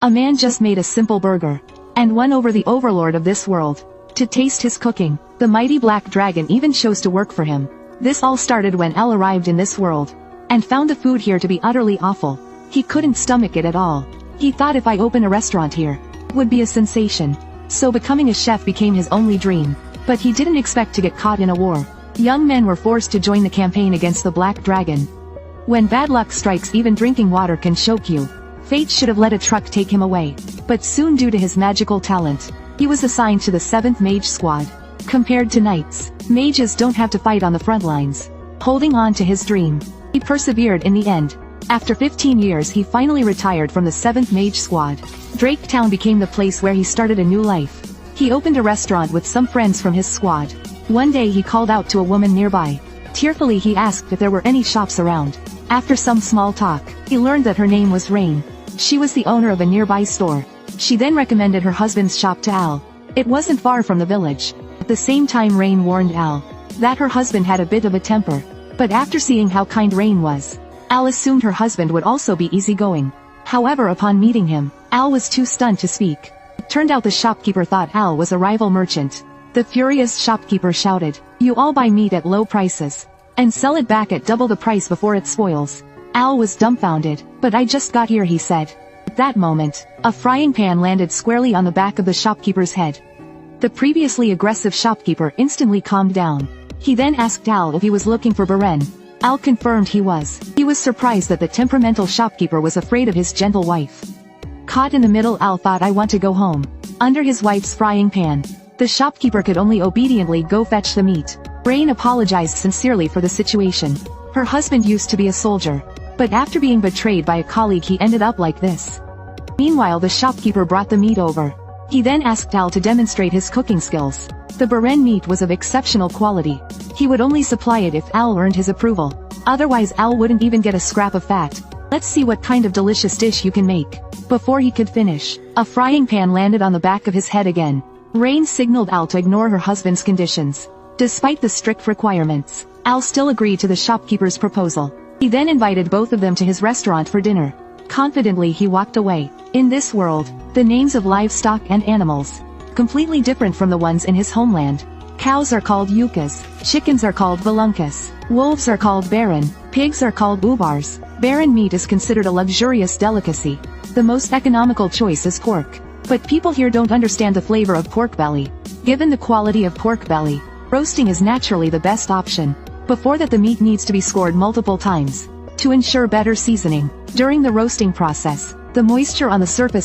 A man just made a simple burger, and won over the overlord of this world. To taste his cooking, the mighty black dragon even chose to work for him. This all started when Al arrived in this world, and found the food here to be utterly awful. He couldn't stomach it at all. He thought if I open a restaurant here, it would be a sensation. So becoming a chef became his only dream. But he didn't expect to get caught in a war. Young men were forced to join the campaign against the Black Dragon. When bad luck strikes, even drinking water can choke you. Fate should have let a truck take him away. But soon, due to his magical talent, he was assigned to the 7th Mage Squad. Compared to knights, mages don't have to fight on the front lines. Holding on to his dream, he persevered in the end. After 15 years he finally retired from the 7th Mage Squad. Drake Town became the place where he started a new life. He opened a restaurant with some friends from his squad. One day he called out to a woman nearby. Tearfully he asked if there were any shops around. After some small talk, he learned that her name was Rain. She was the owner of a nearby store. She then recommended her husband's shop to Al. It wasn't far from the village. At the same time, Rain warned Al that her husband had a bit of a temper. But after seeing how kind Rain was, Al assumed her husband would also be easygoing. However, upon meeting him, Al was too stunned to speak. It turned out the shopkeeper thought Al was a rival merchant. The furious shopkeeper shouted, "You all buy meat at low prices, and sell it back at double the price before it spoils." Al was dumbfounded. "But I just got here," he said. At that moment, a frying pan landed squarely on the back of the shopkeeper's head. The previously aggressive shopkeeper instantly calmed down. He then asked Al if he was looking for Beren. Al confirmed he was. He was surprised that the temperamental shopkeeper was afraid of his gentle wife. Caught in the middle, Al thought, "I want to go home." Under his wife's frying pan, the shopkeeper could only obediently go fetch the meat. Rain apologized sincerely for the situation. Her husband used to be a soldier, but after being betrayed by a colleague he ended up like this. Meanwhile, the shopkeeper brought the meat over. He then asked Al to demonstrate his cooking skills. The Beren meat was of exceptional quality. He would only supply it if Al earned his approval. Otherwise Al wouldn't even get a scrap of fat. "Let's see what kind of delicious dish you can make." Before he could finish, a frying pan landed on the back of his head again. Rain signaled Al to ignore her husband's conditions. Despite the strict requirements, Al still agreed to the shopkeeper's proposal. He then invited both of them to his restaurant for dinner. Confidently he walked away. In this world, the names of livestock and animals completely different from the ones in his homeland. Cows are called yuccas, chickens are called velunkas, wolves are called baran, pigs are called ubars. Baran meat is considered a luxurious delicacy. The most economical choice is pork. But people here don't understand the flavor of pork belly. Given the quality of pork belly, roasting is naturally the best option. Before that, the meat needs to be scored multiple times to ensure better seasoning. During the roasting process, the moisture on the surface